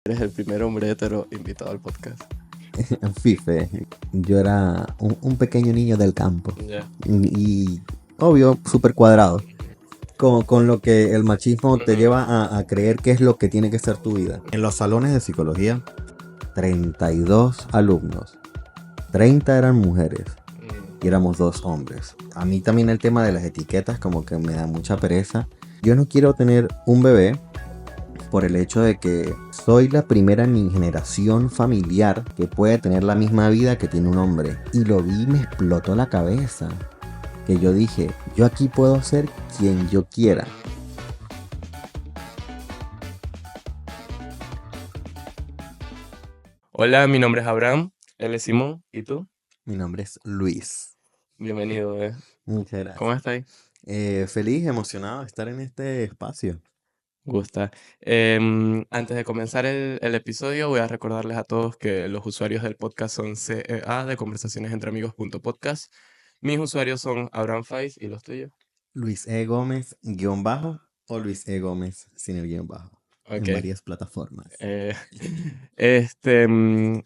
Eres el primer hombre hetero invitado al podcast. Fife, yo era un pequeño niño del campo Ya. y obvio, súper cuadrado, con lo que el machismo te Ujú. lleva a creer que es lo que tiene que ser tu vida. En los salones de psicología, 32 alumnos, 30 eran mujeres y éramos 2 hombres. A mí también el tema de las etiquetas como que me da mucha pereza. Yo no quiero tener un bebé por el hecho de que soy la primera en mi generación familiar que puede tener la misma vida que tiene un hombre. Y lo vi y me explotó la cabeza. Que yo dije, yo aquí puedo ser quien yo quiera. Hola, mi nombre es Abraham, él es Simón, ¿y tú? Mi nombre es Luis. Bienvenido, Muchas ¿cómo gracias. estáis? Feliz, emocionado de estar en este espacio. Gusta. Antes de comenzar el episodio, voy a recordarles a todos que los usuarios del podcast son CEA de Conversaciones Entre Amigos.podcast. Mis usuarios son Abraham Faiz y los tuyos. Luis E. Gómez, guión bajo, o Luis E. Gómez sin el guión bajo. En Ok. varias plataformas. Eh,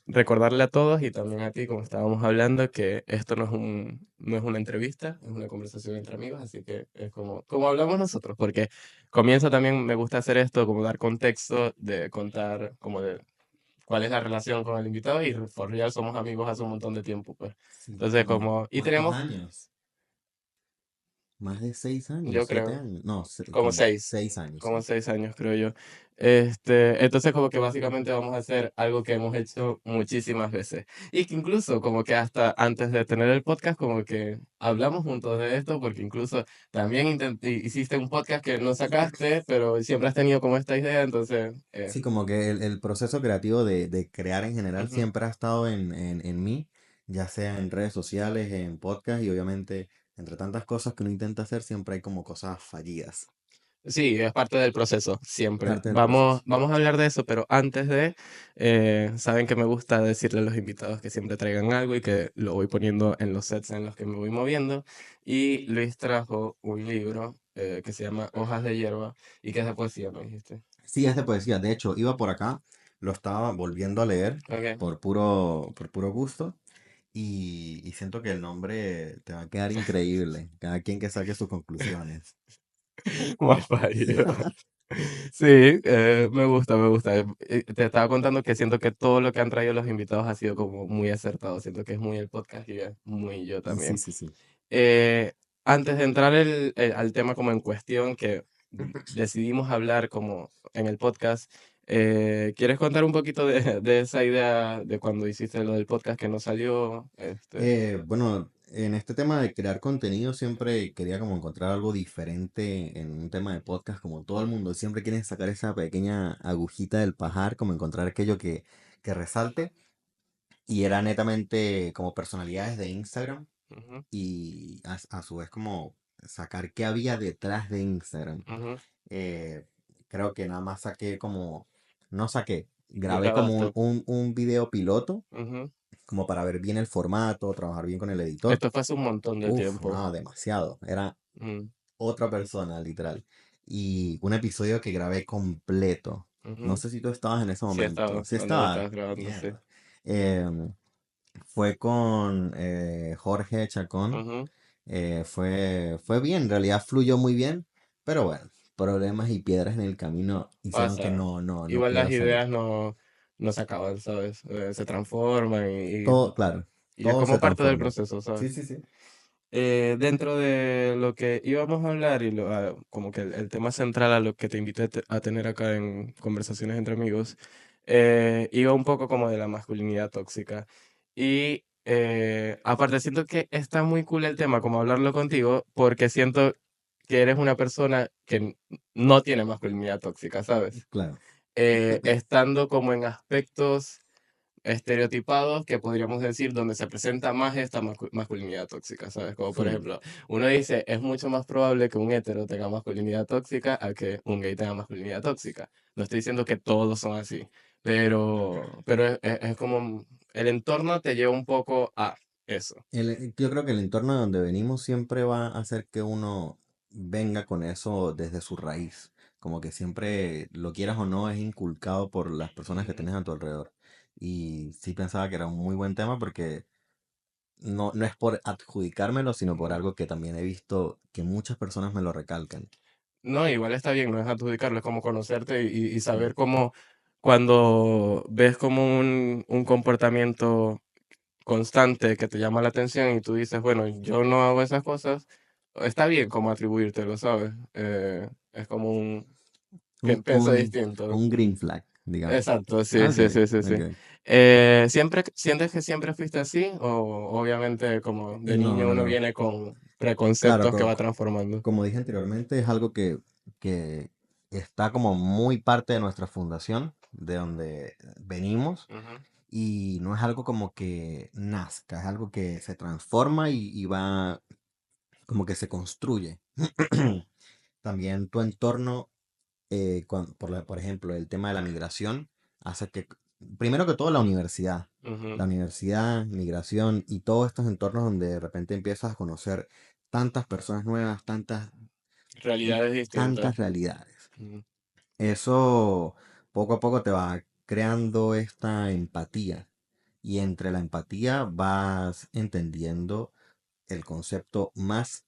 recordarle a todos y también a ti, como estábamos hablando, que esto no es una entrevista, es una conversación entre amigos, así que es como hablamos nosotros, porque comienzo también, me gusta hacer esto, como dar contexto, de contar como de cuál es la relación con el invitado y por real somos amigos hace un montón de tiempo, pues. Sí, Entonces, como, como, y ¿cuántos tenemos, años? Más de 6 años, yo 7 creo, años. No, como como seis, 6 años, como sí. 6 años, creo yo. Entonces como que básicamente vamos a hacer algo que hemos hecho muchísimas veces. Y que incluso como que hasta antes de tener el podcast, como que hablamos juntos de esto, porque incluso también hiciste un podcast que no sacaste, pero siempre has tenido como esta idea, entonces... Sí, como que el proceso creativo de crear en general Ujú. siempre ha estado en mí, ya sea en redes sociales, en podcast y obviamente entre tantas cosas que uno intenta hacer siempre hay como cosas fallidas. Sí, es parte del proceso, siempre. Parte del Vamos, proceso. vamos a hablar de eso, pero antes saben que me gusta decirle a los invitados que siempre traigan algo y que lo voy poniendo en los sets en los que me voy moviendo. Y Luis trajo un libro que se llama Hojas de Hierba y que es de poesía, me dijiste. Sí, es de poesía. De hecho, iba por acá, lo estaba volviendo a leer Ok. por puro gusto y siento que el nombre te va a quedar increíble. Cada quien que saque sus conclusiones. Más fallo. Sí, me gusta, me gusta. Te estaba contando que siento que todo lo que han traído los invitados ha sido como muy acertado. Siento que es muy el podcast y es muy yo Sí, también. sí, sí. Eh, Antes de entrar al tema como en cuestión que decidimos hablar como en el podcast, ¿quieres contar un poquito de esa idea de cuando hiciste lo del podcast que no salió? Bueno, en este tema de crear contenido siempre quería como encontrar algo diferente en un tema de podcast, como todo el mundo siempre quiere sacar esa pequeña agujita del pajar, como encontrar aquello que resalte, y era netamente como personalidades de Instagram Ujú, y a su vez como sacar qué había detrás de Instagram. ujú. Eh, Creo que nada más saqué como, no saqué, grabé como un, Grabaste. un, un video piloto Ujú. como para ver bien el formato, trabajar bien con el editor. Esto fue hace un montón de Uf, tiempo. no, demasiado. Era Mm, otra persona, literal. Y un episodio que grabé completo. No ujú. sé si tú estabas en ese Sí momento. estaba Sí cuando lo estaba. estabas grabando, sí. Mierda. Em, Fue con Jorge Chacón. Ujú. Fue bien, en realidad fluyó muy bien. Pero bueno, problemas y piedras en el camino hicieron que Pasa. no Igual las pudiera salir. ideas no se acaban, ¿sabes? Se transforman Todo, claro, y es todo se como parte del transforma. proceso, ¿sabes? Sí, sí, sí. Dentro de lo que íbamos a hablar y como que el tema central a lo que te invité a tener acá en Conversaciones entre Amigos, iba un poco como de la masculinidad tóxica. Y aparte siento que está muy cool el tema, como hablarlo contigo, porque siento que eres una persona que no tiene masculinidad tóxica, ¿sabes? Claro. Estando como en aspectos estereotipados que podríamos decir donde se presenta más esta masculinidad tóxica, ¿sabes? Como por Full. ejemplo, uno dice, es mucho más probable que un hetero tenga masculinidad tóxica a que un gay tenga masculinidad tóxica. No estoy diciendo que todos son así, pero es como el entorno te lleva un poco a eso. Yo creo que el entorno donde venimos siempre va a hacer que uno venga con eso desde su raíz. como que siempre, lo quieras o no, es inculcado por las personas que Ujú. tienes a tu alrededor. Y sí pensaba que era un muy buen tema porque no es por adjudicármelo, sino por Ujú. algo que también he visto que muchas personas me lo recalcan. No, igual está bien, no es adjudicarlo, es como conocerte y Mm. saber cómo cuando ves como un comportamiento constante que te llama la atención y tú dices, bueno, yo no hago esas cosas, está bien como atribuírtelo, ¿sabes? Es como un que Un, piensa un, distinto. un green flag, digamos. Exacto, sí, Ok, sí, sí, sí, sí. ok. ¿Sientes que siempre fuiste así? O obviamente como de No, niño no, uno no. viene con Claro, preconceptos que va transformando? como dije anteriormente, es algo que está como muy parte de nuestra fundación, de donde venimos, Ujú. y no es algo como que nazca, es algo que se transforma y va como que se construye. También tu entorno, por ejemplo, el tema de la migración, hace que, primero que todo, Ujú. la universidad, migración y todos estos entornos donde de repente empiezas a conocer tantas personas nuevas, Realidades distintas. tantas realidades. Ujú. Eso poco a poco te va creando esta empatía y entre la empatía vas entendiendo el concepto más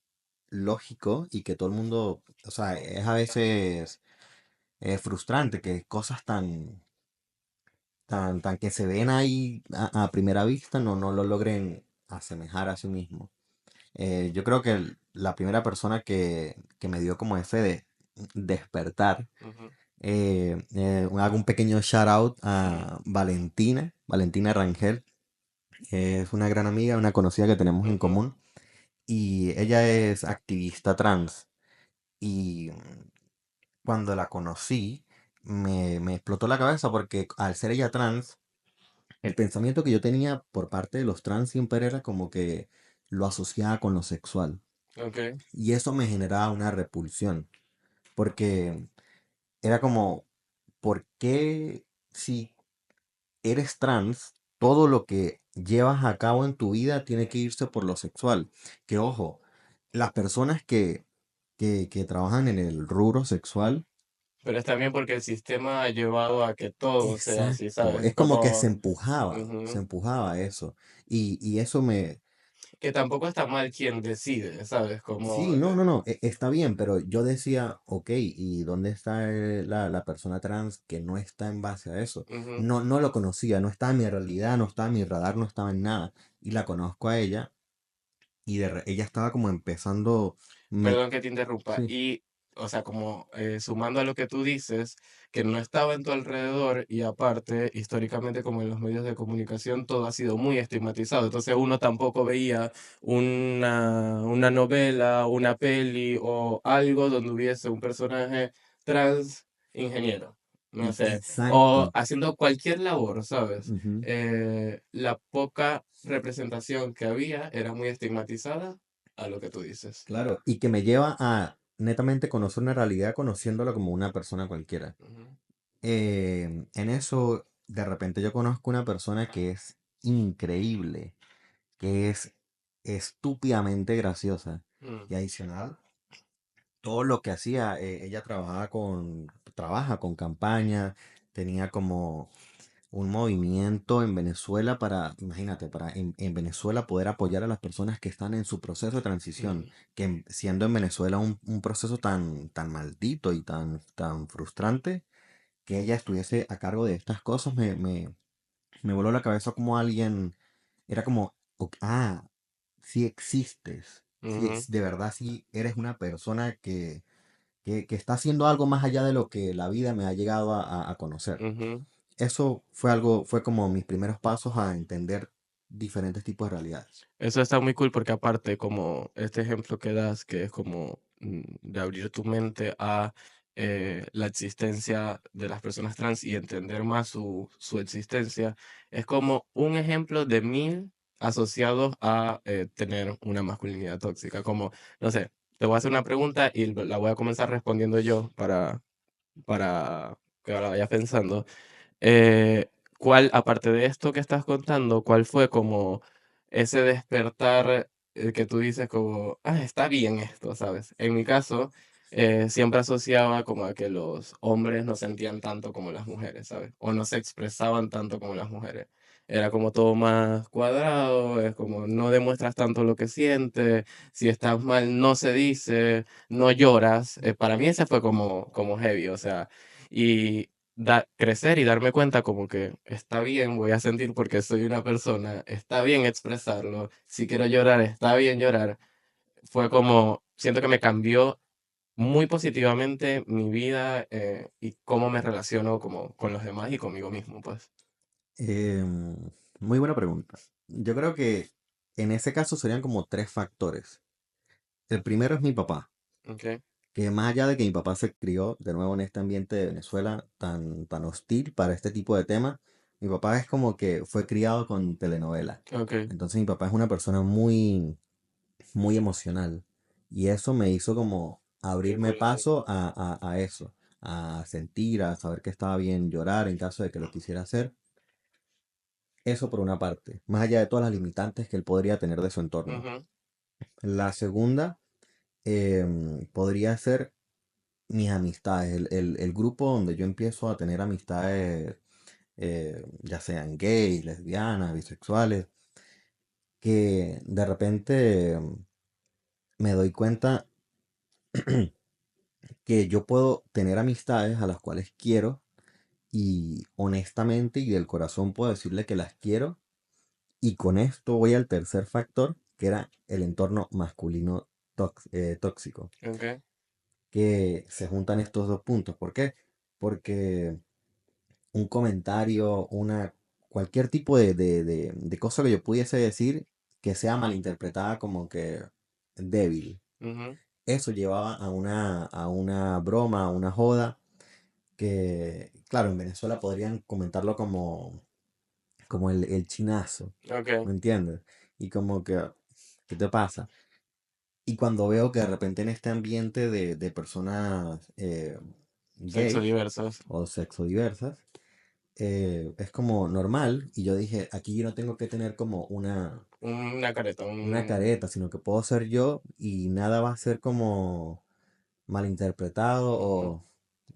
lógico y que todo el mundo, o sea, es a veces frustrante que cosas tan que se ven ahí a primera vista no lo logren asemejar a sí mismo. Yo creo que la primera persona que me dio como ese despertar, Ujú. hago un pequeño shout out Ujú. a Valentina Rangel, es una gran amiga, una conocida que tenemos en Ujú. común, y ella es activista trans. Y cuando la conocí, me explotó la cabeza porque al ser ella trans, el pensamiento que yo tenía por parte de los trans siempre era como que lo asociaba con lo sexual. Ok. Y eso me generaba una repulsión, porque era como, ¿por qué si eres trans, todo lo que llevas a cabo en tu vida tiene que irse por lo sexual? Que ojo, las personas que trabajan en el rubro sexual, Pero está bien porque el sistema ha llevado a que todo sea así, exacto, ¿sabes? es como que Como, se ujú, empujaba eso. Y eso me, que tampoco está mal quien decide, ¿sabes? Como, sí, no, está bien, pero yo decía, ok, ¿y dónde está la persona trans que no está en base a eso? ujú. No lo conocía, no estaba en mi realidad, no estaba en mi radar, no estaba en nada. Y la conozco a ella y ella estaba como empezando, me, Perdón que te interrumpa. sí, Y, o sea, como sumando a lo que tú dices, que no estaba en tu alrededor y aparte, históricamente, como en los medios de comunicación, todo ha sido muy estigmatizado. Entonces uno tampoco veía una novela, una peli o algo donde hubiese un personaje trans ingeniero. No sé. O exacto. haciendo cualquier labor, ¿sabes? Ujú. La poca representación que había era muy estigmatizada a lo que tú dices. Claro, y que me lleva a netamente conocer una realidad conociéndola como una persona cualquiera. Ujú. En eso, de repente yo conozco una persona que es increíble, que es estúpidamente graciosa. Mm. Y adicional, todo lo que hacía, ella trabaja con campañas, tenía como un movimiento en Venezuela para, imagínate, para en Venezuela poder apoyar a las personas que están en su proceso de transición, Mm. que siendo en Venezuela un proceso tan maldito y tan frustrante, que ella estuviese a cargo de estas cosas, me voló la cabeza como alguien, era como, si existes, Ujú. de verdad si eres una persona que está haciendo algo más allá de lo que la vida me ha llegado a conocer. Ujú. Eso fue como mis primeros pasos a entender diferentes tipos de realidades. Eso está muy cool porque aparte, como este ejemplo que das, que es como de abrir tu mente a la existencia de las personas trans y entender más su existencia, es como un ejemplo de mil asociados a tener una masculinidad tóxica. Como, no sé, te voy a hacer una pregunta y la voy a comenzar respondiendo yo para que la vayas pensando. ¿Cuál, aparte de esto que estás contando, cuál fue como ese despertar que tú dices como, ah, está bien esto, ¿sabes? En mi caso, siempre asociaba como a que los hombres no sentían tanto como las mujeres, ¿sabes? O no se expresaban tanto como las mujeres. Era como todo más cuadrado, es como no demuestras tanto lo que sientes, si estás mal no se dice, no lloras. Para mí ese fue como heavy, o sea, y crecer y darme cuenta como que está bien, voy a sentir porque soy una persona, está bien expresarlo, si quiero llorar, está bien llorar. Fue como, siento que me cambió muy positivamente mi vida, y cómo me relaciono como con los demás y conmigo mismo, pues. Em, Muy buena pregunta. Yo creo que en ese caso serían como tres factores. El primero es mi papá, Okey, que más allá de que mi papá se crió de nuevo en este ambiente de Venezuela tan hostil para este tipo de temas, mi papá es como que fue criado con telenovela. okey. Entonces mi papá es una persona muy emocional. Y eso me hizo como abrirme Impulso. paso a eso, a sentir, a saber que estaba bien llorar en caso de que lo quisiera hacer. Eso por una parte, más allá de todas las limitantes que él podría tener de su entorno. Ujú, La segunda podría ser mis amistades, el grupo donde yo empiezo a tener amistades, ya sean gays, lesbianas, bisexuales, que de repente me doy cuenta que yo puedo tener amistades a las cuales quiero y honestamente y del corazón puedo decirle que las quiero. Y con esto voy al tercer factor, que era el entorno masculino tóxico, okey. que se juntan estos dos puntos. ¿Por qué? Porque un comentario, cualquier tipo de cosa que yo pudiese decir que sea malinterpretada como que débil, Ujú. eso llevaba a una broma, a una joda, que claro, en Venezuela podrían comentarlo como el chinazo, Okey. ¿me entiendes? Y como que, ¿qué te pasa? Y cuando veo que de repente en este ambiente de personas Sexo gays diversos. o sexodiversas, es como normal, y yo dije, aquí yo no tengo que tener como Una careta, una un careta, sino que puedo ser yo y nada va a ser como malinterpretado ujú. o,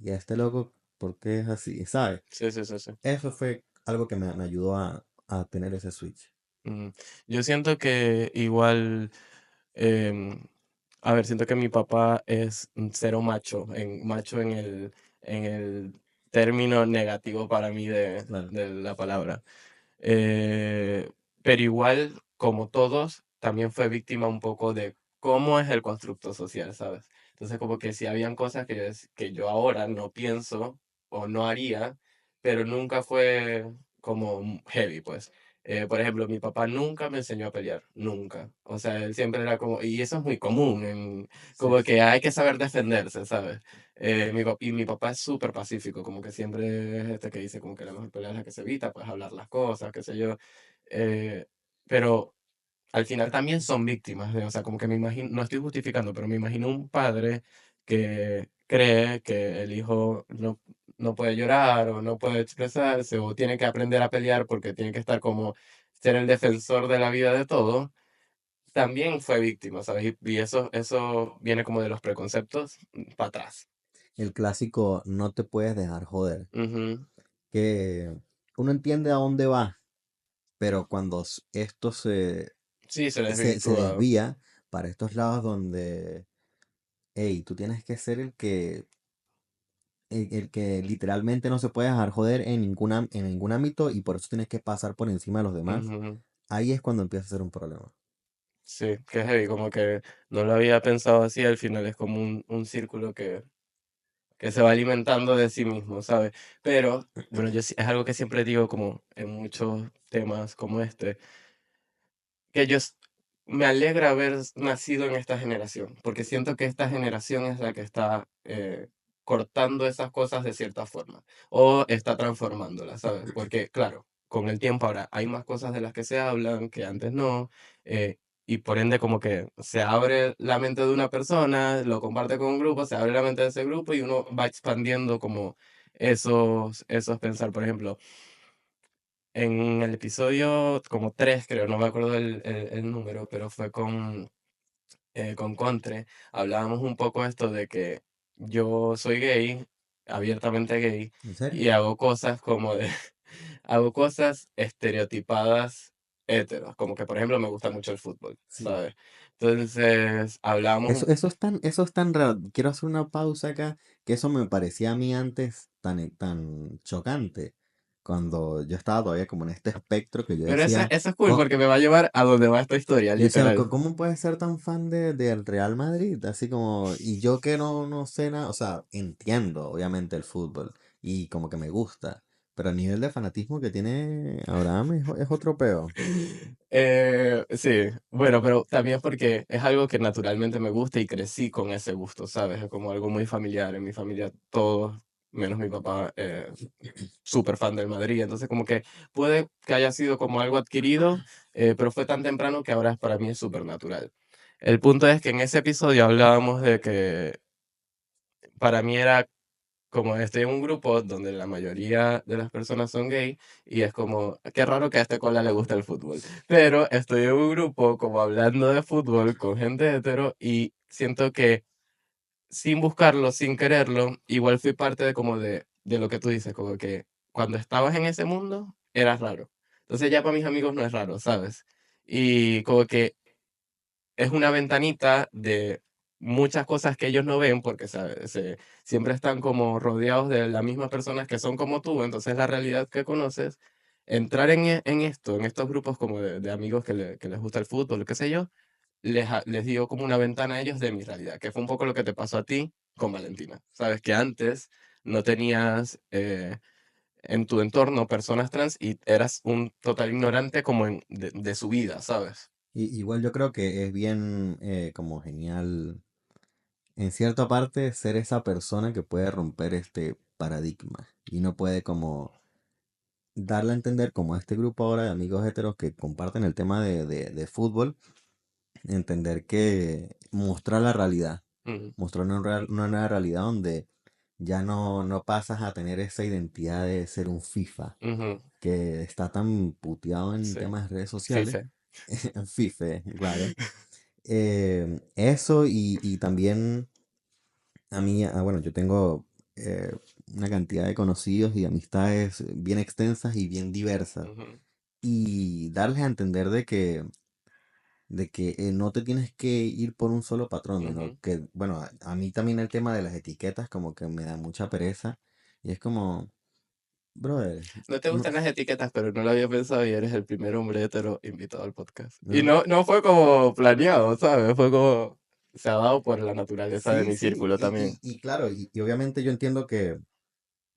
y a este loco, ¿por qué es así? ¿Sabes? Sí, sí, sí, sí. Eso fue algo que me ayudó a tener ese switch. Ujú. Yo siento que igual, em, a ver, siento que mi papá es un cero macho en el término negativo para mí de Claro. de la palabra. Eh, pero igual, como todos, también fue víctima un poco de cómo es el constructo social, ¿sabes? Entonces, como que si habían cosas que yo ahora no pienso o no haría, pero nunca fue como heavy, pues. Por ejemplo, mi papá nunca me enseñó a pelear, nunca. O sea, él siempre era como, y eso es muy común, Sí, como que hay que saber defenderse, ¿sabes? Y mi papá es súper pacífico, como que siempre es este que dice como que la mejor pelea es la que se evita, pues hablar las cosas, qué sé yo. Eh, pero al final también son víctimas o sea, como que me imagino, no estoy justificando, pero me imagino un padre que cree que el hijo no puede llorar o no puede expresarse o tiene que aprender a pelear porque tiene que estar como ser el defensor de la vida de todo. También fue víctima, ¿sabes? Y eso viene como de los preconceptos para atrás. el clásico no te puedes dejar joder, Ujú. que uno entiende a dónde va, pero cuando esto Sí, se se desvirtúa. desvía para estos lados donde, hey, tú tienes que ser el que literalmente no se puede dejar joder en ningún ámbito y por eso tienes que pasar por encima de los demás, Ujú. ahí es cuando empieza a ser un problema. Sí, que heavy, como que no lo había pensado así, al final es como un círculo que se va alimentando de sí mismo, ¿sabes? Pero, bueno, es algo que siempre digo como en muchos temas como este, que me alegra haber nacido en esta generación, porque siento que esta generación es la que está cortando esas cosas de cierta forma, o está transformándolas, ¿sabes? Porque, claro, con el tiempo ahora hay más cosas de las que se hablan que antes no, eh, y por ende como que se abre la mente de una persona, lo comparte con un grupo, se abre la mente de ese grupo y uno va expandiendo como esos pensar, por ejemplo. En el episodio como 3 creo, no me acuerdo el número, pero fue con con Contre, hablábamos un poco esto de que yo soy gay, abiertamente gay, ¿En serio? y hago cosas como de, hago cosas estereotipadas heteros, como que por ejemplo me gusta mucho el fútbol, Sí. ¿sabes? Entonces hablábamos, Eso es tan raro. Quiero hacer una pausa acá, que eso me parecía a mí antes tan chocante. Cuando yo estaba todavía como en este espectro que yo pero decía, eso es cool porque me va a llevar a donde va esta historia, yo decía, literal. ¿cómo puedes ser tan fan del Real Madrid? Así como, y yo que no sé nada, o sea, entiendo obviamente el fútbol y como que me gusta, pero a nivel de fanatismo que tiene Abraham es otro peo. Sí, bueno, pero también porque es algo que naturalmente me gusta y crecí con ese gusto, ¿sabes? Es como algo muy familiar. En mi familia todos, menos mi papá, súper fan del Madrid. Entonces como que puede que haya sido como algo adquirido, pero fue tan temprano que ahora para mí es súper natural. El punto es que en ese episodio hablábamos de que para mí era como estoy en un grupo donde la mayoría de las personas son gay y es como, qué raro que a este cola le gusta el fútbol. Pero estoy en un grupo como hablando de fútbol con gente hetero y siento que sin buscarlo, sin quererlo, igual fui parte de como de lo que tú dices, como que cuando estabas en ese mundo eras raro. Entonces ya para mis amigos no es raro, ¿sabes? Y como que es una ventanita de muchas cosas que ellos no ven porque siempre están como rodeados de las mismas personas que son como tú, entonces la realidad que conoces, entrar en esto, en estos grupos como de amigos que les gusta el fútbol, qué sé yo, les dio como una ventana a ellos de mi realidad, que fue un poco lo que te pasó a ti con Valentina. Sabes que antes no tenías en tu entorno personas trans y eras un total ignorante como de su vida, ¿sabes? Igual yo creo que es bien como genial, en cierta parte, ser esa persona que puede romper este paradigma y no puede como darle a entender como a este grupo ahora de amigos heteros que comparten el tema de fútbol, entender que mostrar la realidad, Ujú, mostrar una nueva realidad donde ya no pasas a tener esa identidad de ser un FIFA ujú. que está tan puteado en Sí, temas de redes sociales. FIFE. FIFA, claro. Eso y también a mí, bueno, yo tengo eh, una cantidad de conocidos y amistades bien extensas y bien diversas. Ujú, Y darles a entender de que no te tienes que ir por un solo patrón, sino ujú. que, bueno, a mí también el tema de las etiquetas como que me da mucha pereza. Y es como, brother, No te no, gustan las etiquetas, pero no lo había pensado y eres el primer hombre hetero invitado al podcast. Y no. no fue como planeado, ¿sabes? Fue como se ha dado por la naturaleza de Sí, mi sí, círculo también. y claro, y obviamente yo entiendo que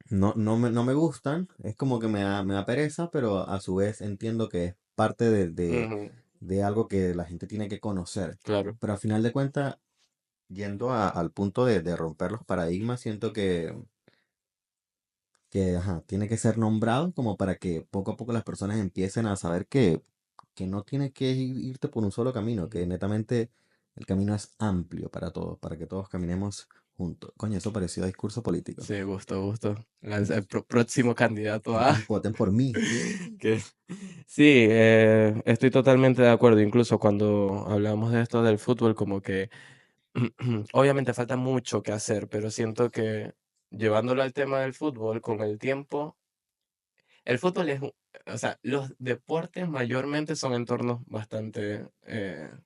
no me gustan, es como que me da pereza, pero a su vez entiendo que es parte Ujú, de algo que la gente tiene que conocer. claro. Pero al final de cuentas, yendo al punto de romper los paradigmas, siento que ajá, tiene que ser nombrado como para que poco a poco las personas empiecen a saber que no tienes que irte por un solo camino, que Ujú. netamente el camino es amplio para todos, para que todos caminemos juntos. Coño, eso pareció discurso político. Sí, gusto, gusto. El próximo candidato a... Voten por mí. que... Sí, estoy totalmente de acuerdo. Incluso cuando hablamos de esto del fútbol, como que obviamente falta mucho que hacer, pero siento que llevándolo al tema del fútbol, con el tiempo, el fútbol o sea, los deportes mayormente son entornos bastante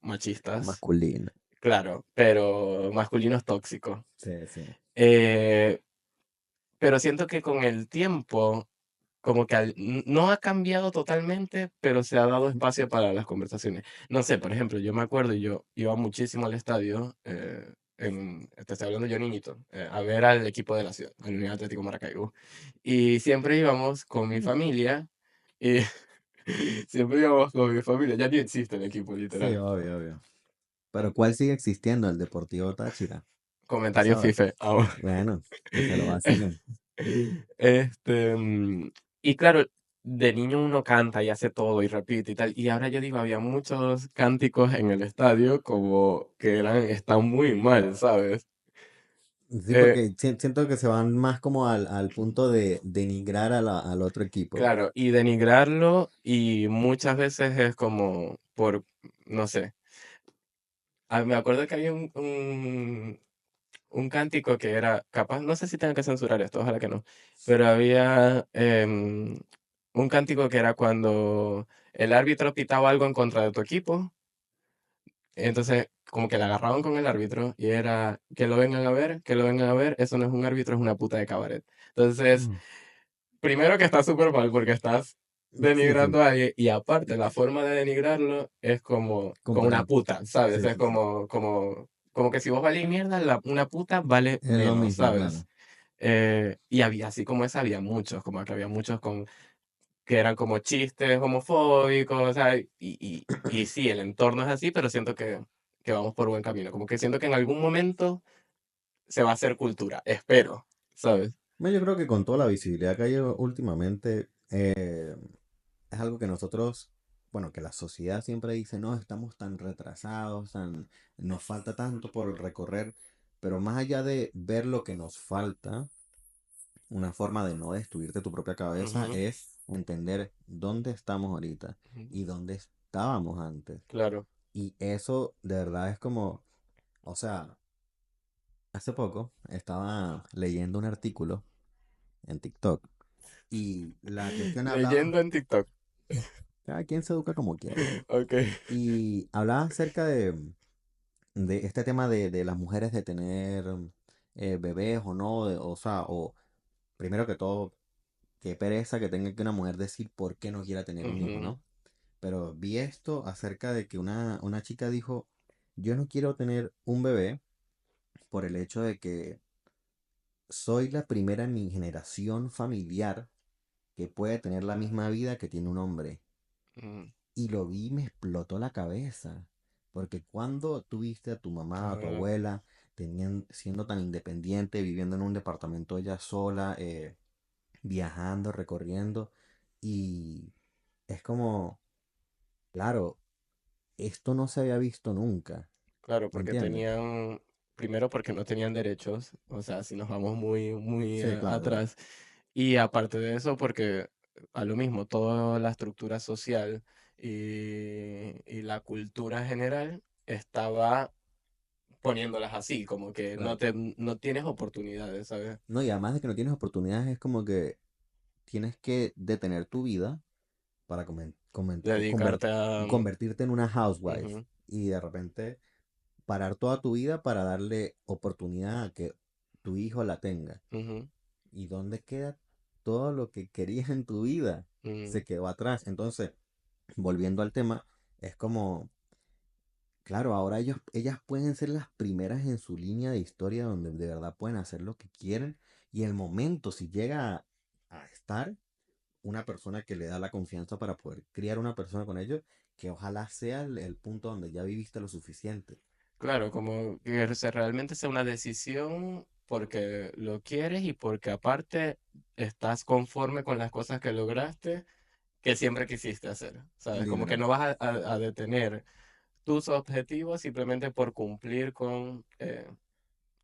machistas, Masculino. claro, pero masculinos tóxicos. Sí, sí. Eh, pero siento que con el tiempo, como que no ha cambiado totalmente, pero se ha dado espacio para las conversaciones. No sé, por ejemplo, yo me acuerdo, y yo iba muchísimo al estadio, te estoy hablando yo niñito, a ver al equipo de la ciudad, al Unión Atlético Maracaibo. Y siempre íbamos con mi familia, y siempre íbamos con mi familia, ya ni existe el equipo, Sí, literal. obvio, obvio. Pero ¿cuál sigue existiendo? El Deportivo Táchira. ¿Tú Comentario sabes? FIFA. Bueno, que se lo vacilen. Este, y claro, de niño uno canta y hace todo y repite y tal. Y ahora yo digo, había muchos cánticos en el estadio como que están muy mal, ¿sabes? Sí, Eh, porque siento que se van más como al punto de denigrar al otro equipo. claro, y denigrarlo y muchas veces es como por, no sé. Me acuerdo que había un cántico que era capaz, no sé si tengo que censurar esto, ojalá que no, pero había un cántico que era cuando el árbitro pitaba algo en contra de tu equipo, entonces como que le agarraban con el árbitro y era que lo vengan a ver, que lo vengan a ver, eso no es un árbitro, es una puta de cabaret. Entonces, Mm. primero que está súper mal porque estás Sí, sí, denigrando a alguien y aparte la forma de denigrarlo es como con una comparar. puta, ¿sabes? Sí, Es sí, sí. como que si vos valís mierda, una puta vale Es lo menos, mismo, claro. ¿sabes? Y había, así como esa, había muchos, como que había muchos que eran como chistes homofóbicos, o sea, y sí, el entorno es así, pero siento que vamos por buen camino, como que siento que en algún momento se va a hacer cultura, espero, ¿sabes? No, yo creo que con toda la visibilidad que hay últimamente, es algo que nosotros, bueno, que la sociedad siempre dice, no, estamos tan retrasados, nos falta tanto por recorrer, pero más allá de ver lo que nos falta, una forma de no destruirte tu propia cabeza Ujú, es entender dónde estamos ahorita ujú, y dónde estábamos antes. claro. Y eso de verdad es como, o sea, hace poco estaba leyendo un artículo en TikTok y la cuestión hablaba, Leyendo en TikTok. cada quien se educa como quiere, Ok. y hablaba acerca de este tema de las mujeres de tener bebés o no, o sea, o primero que todo, qué pereza que tenga que una mujer decir por qué no quiera tener un hijo, Ujú, ¿no? Pero vi esto acerca de que una chica dijo, yo no quiero tener un bebé por el hecho de que soy la primera en mi generación familiar que puede tener la misma vida que tiene un hombre. ujú, Y lo vi y me explotó la cabeza. Porque cuando tuviste a tu mamá, a tu ajá, abuela, siendo tan independiente, viviendo en un departamento ella sola, viajando, recorriendo, y es como, claro, esto no se había visto nunca, claro, ¿me porque entiendes? primero porque no tenían derechos, o sea, si nos vamos muy, muy Sí, claro, atrás, y aparte de eso, porque a lo mismo, toda la estructura social y la cultura general estaba poniéndolas así, como que claro. no tienes oportunidades, ¿sabes? No, y además de que no tienes oportunidades, es como que tienes que detener tu vida para Dedicarte a... convertirte en una housewife ujú, y de repente parar toda tu vida para darle oportunidad a que tu hijo la tenga. ujú, ¿Y dónde queda todo lo que querías en tu vida? ujú, Se quedó atrás. Entonces, volviendo al tema, es como, claro, ahora ellas pueden ser las primeras en su línea de historia donde de verdad pueden hacer lo que quieren y el momento, si llega a estar una persona que le da la confianza para poder criar una persona con ellos, que ojalá sea el punto donde ya viviste lo suficiente. claro, como que realmente sea una decisión porque lo quieres y porque aparte estás conforme con las cosas que lograste, que siempre quisiste hacer, ¿sabes? Como que Literal. no vas a detener tus objetivos simplemente por cumplir con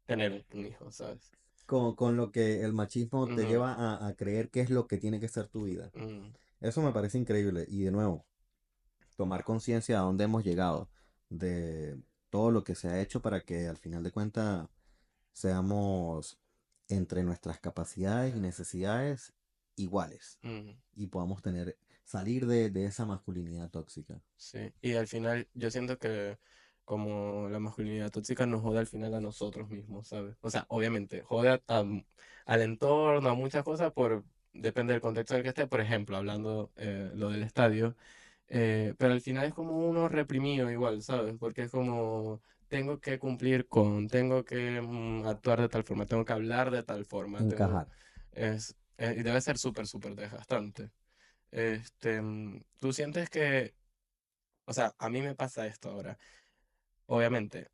tener un hijo, ¿sabes? Con lo que el machismo te Ujú, lleva a creer que es lo que tiene que ser tu vida. ujú, Eso me parece increíble. Y de nuevo, tomar conciencia a dónde hemos llegado, de todo lo que se ha hecho para que al final de cuentas seamos entre nuestras capacidades y necesidades iguales ujú. y podamos salir de esa masculinidad tóxica. Sí, y al final yo siento que como la masculinidad tóxica nos jode al final a nosotros mismos, ¿sabes? O sea, obviamente, jode al entorno, a muchas cosas, depende del contexto en el que esté, por ejemplo, hablando lo del estadio, pero al final es como uno reprimido igual, ¿sabes? Porque es como, tengo que actuar de tal forma, tengo que hablar de tal forma, Encajar. y debe ser súper, súper desgastante. Tú sientes que o sea, a mí me pasa esto ahora. Obviamente,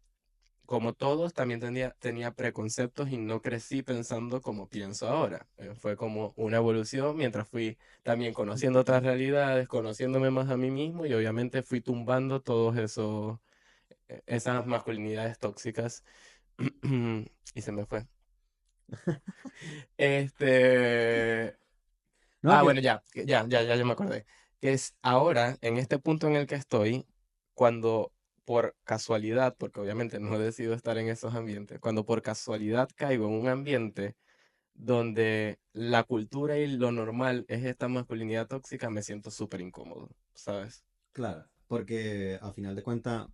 como todos, también tenía preconceptos y no crecí pensando como pienso ahora. Fue como una evolución mientras fui también conociendo otras realidades, conociéndome más a mí mismo y obviamente fui tumbando todos esas masculinidades tóxicas y se me fue. Este, No, que Bueno, ya me acordé. Que es ahora, en este punto en el que estoy, cuando por casualidad, porque obviamente no decido estar en esos ambientes, cuando por casualidad caigo en un ambiente donde la cultura y lo normal es esta masculinidad tóxica, me siento súper incómodo, ¿sabes? Claro, porque a final de cuentas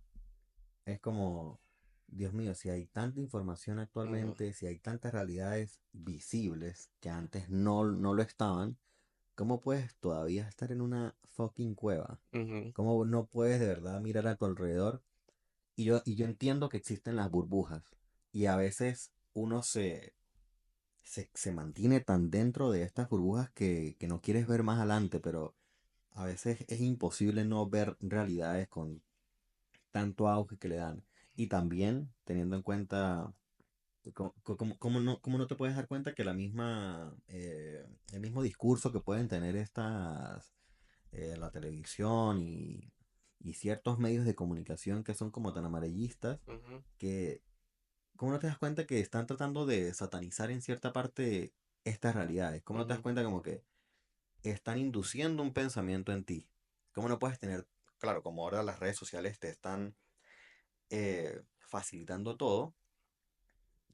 es como, Dios mío, si hay tanta información Ujú, actualmente, si hay tantas realidades visibles que antes no lo estaban, ¿cómo puedes todavía estar en una fucking cueva? ujú, ¿Cómo no puedes de verdad mirar a tu alrededor? Y yo entiendo que existen las burbujas y a veces uno se mantiene tan dentro de estas burbujas que no quieres ver más adelante, pero a veces es imposible no ver realidades con tanto auge que le dan. Y también teniendo en cuenta, ¿cómo no te puedes dar cuenta que el mismo discurso que pueden tener la televisión y ciertos medios de comunicación que son como tan amarillistas, ujú, que ¿cómo no te das cuenta que están tratando de satanizar en cierta parte estas realidades? ¿Cómo no te das ujú. cuenta como que están induciendo un pensamiento en ti? ¿Cómo no puedes tener, claro, como ahora las redes sociales te están facilitando todo,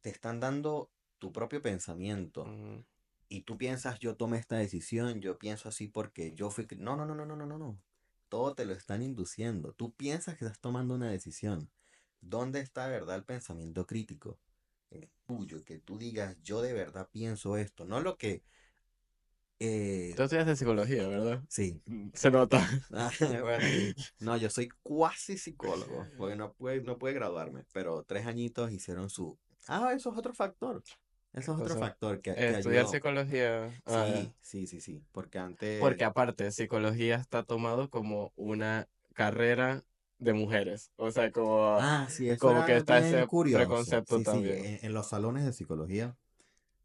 te están dando tu propio pensamiento Ujú. y tú piensas, yo tomé esta decisión, yo pienso así porque yo fui... No, no, no, no, no, no, no, no. Todo te lo están induciendo. Tú piensas que estás tomando una decisión. ¿Dónde está de verdad el pensamiento crítico? El tuyo, que tú digas, yo de verdad pienso esto. No lo que... Tú eh, estudias de psicología, ¿verdad? sí. Se nota. Bueno, no, yo soy cuasi psicólogo, porque no puede graduarme, pero 3 añitos hicieron su... Ah, eso es otro factor. Eso es otro Cosa. factor que Estudiar ayudó. psicología. Sí, sí, sí, sí, porque Porque antes... aparte, psicología está tomado como una carrera de mujeres. O sea, Ah, sí, eso como que era está bien ese curioso. preconcepto Sí, sí, también. en los salones de psicología,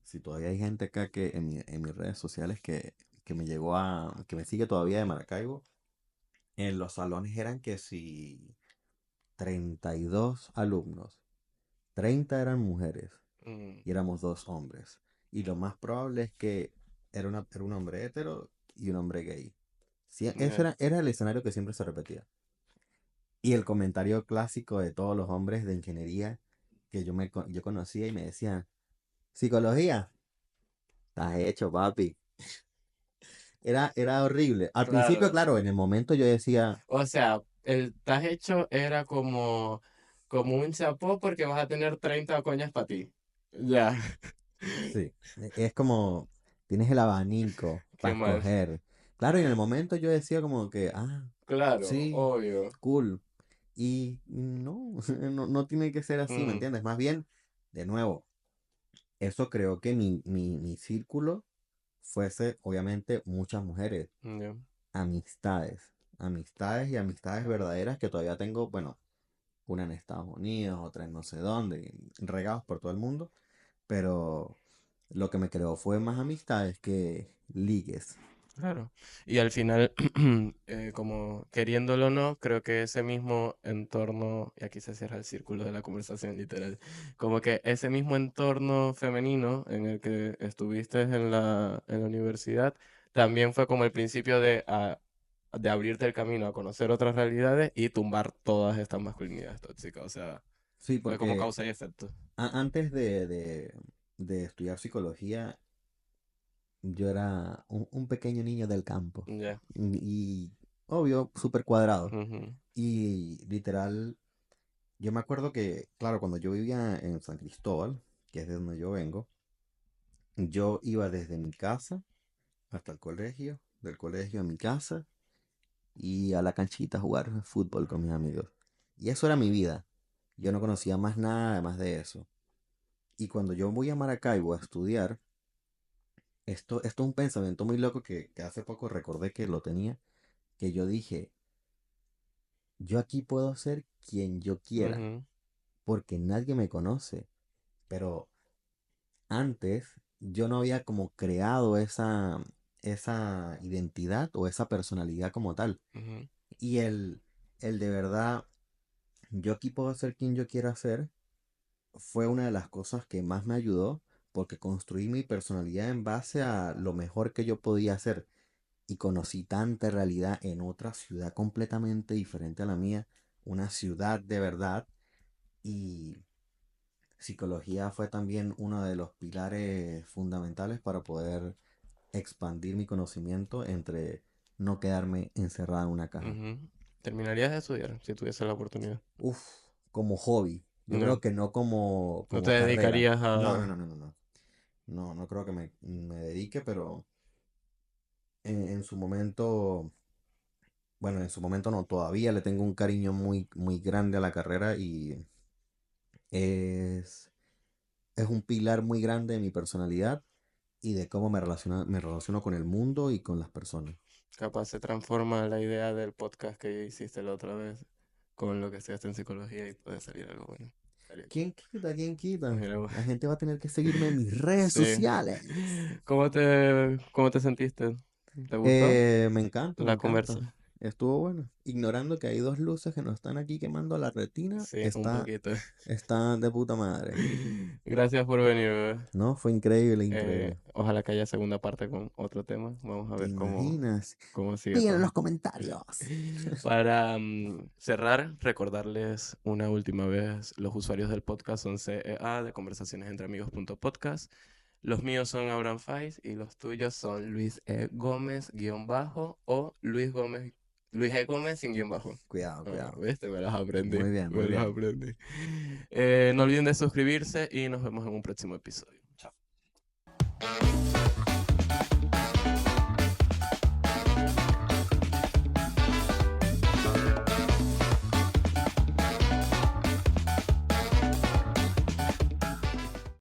si todavía hay gente acá que en mis redes sociales que me llegó que me sigue todavía de Maracaibo, en los salones eran que si 32 alumnos, 30 eran mujeres Mm, y éramos 2 hombres. Y lo más probable es que era un hombre hetero y un hombre gay. Sí, ese ya. era el escenario que siempre se repetía. Y el comentario clásico de todos los hombres de ingeniería que yo conocía y me decían, psicología, estás hecho, papi. Era horrible. Al principio, Claro. claro, en el momento yo decía, O sea, el tas hecho era como un chapó porque vas a tener 30 coñas para ti. Ya. sí, es como, tienes el abanico Qué para mal. escoger. Claro, y en el momento yo decía como que, Claro, sí, obvio. cool. Y no, no tiene que ser así, ¿me Mm, entiendes? Más bien, de nuevo, eso creó que mi círculo fuese, obviamente, muchas mujeres, ya. amistades y amistades verdaderas que todavía tengo, bueno, una en Estados Unidos, otra en no sé dónde, regados por todo el mundo, pero lo que me creó fue más amistades que ligues. Claro. Y al final, como queriéndolo o no, creo que ese mismo entorno, y aquí se cierra el círculo de la conversación literal, como que ese mismo entorno femenino en el que estuviste en la universidad, también fue como el principio de abrirte el camino a conocer otras realidades y tumbar todas estas masculinidades tóxicas. O sea, Sí, fue como porque causa y efecto. antes de estudiar psicología, yo era un pequeño niño del campo. Ya. Y, obvio, súper cuadrado. Ujú, Y literal, yo me acuerdo que, claro, cuando yo vivía en San Cristóbal, que es de donde yo vengo, yo iba desde mi casa hasta el colegio, del colegio a mi casa y a la canchita a jugar fútbol con mis amigos. Y eso era mi vida. Yo no conocía más nada además de eso. Y cuando yo voy a Maracaibo a estudiar, esto es un pensamiento muy loco que hace poco recordé que lo tenía, que yo dije, yo aquí puedo ser quien yo quiera, ujú, porque nadie me conoce. Pero antes yo no había como creado esa identidad o esa personalidad como tal. ujú, Y el de verdad, yo aquí puedo ser quien yo quiera ser, fue una de las cosas que más me ayudó porque construí mi personalidad en base a lo mejor que yo podía hacer y conocí tanta realidad en otra ciudad completamente diferente a la mía, una ciudad de verdad y psicología fue también uno de los pilares fundamentales para poder expandir mi conocimiento entre no quedarme encerrado en una caja. Ujú. ¿Terminarías de estudiar si tuviese la oportunidad? Uf, como hobby. Yo creo No, que no como, no te como carrera. dedicarías No, no, a... no, no, no, no. No, no creo que me dedique, pero en su momento, bueno, en su momento no, todavía le tengo un cariño muy, muy grande a la carrera y es, es un pilar muy grande de mi personalidad y de cómo me relaciono con el mundo y con las personas. Capaz se transforma la idea del podcast que hiciste la otra vez con lo que estudiaste en psicología y puede salir algo bueno. Estaría cool. ¿Quién quita? ¿Quién quita? Mira, La gente va a tener que seguirme en mis redes sí. sociales. ¿Cómo te sentiste? ¿Te gustó Me encanta, me la conversa? encanta. Estuvo bueno. Ignorando que hay dos luces que nos están aquí quemando la retina, Sí, un poquito. está de puta madre. Gracias por venir, bebé. No, fue increíble, increíble. Ojalá que haya segunda parte con otro tema. Vamos a ¿Te ver cómo, imaginas? cómo sigue Díganlo en todo. los comentarios. Para cerrar, recordarles una última vez, los usuarios del podcast son CEA de conversacionesentreamigos.podcast. Los míos son Abraham Faiz y los tuyos son Luis E. Gómez guión bajo o Luis Gómez, Luis E. Gómez sin guión bajo. Cuidado, Ah, cuidado. ¿viste? Me las aprendí, Muy bien, muy me las bien. aprendí. No olviden de suscribirse y nos vemos en un próximo episodio.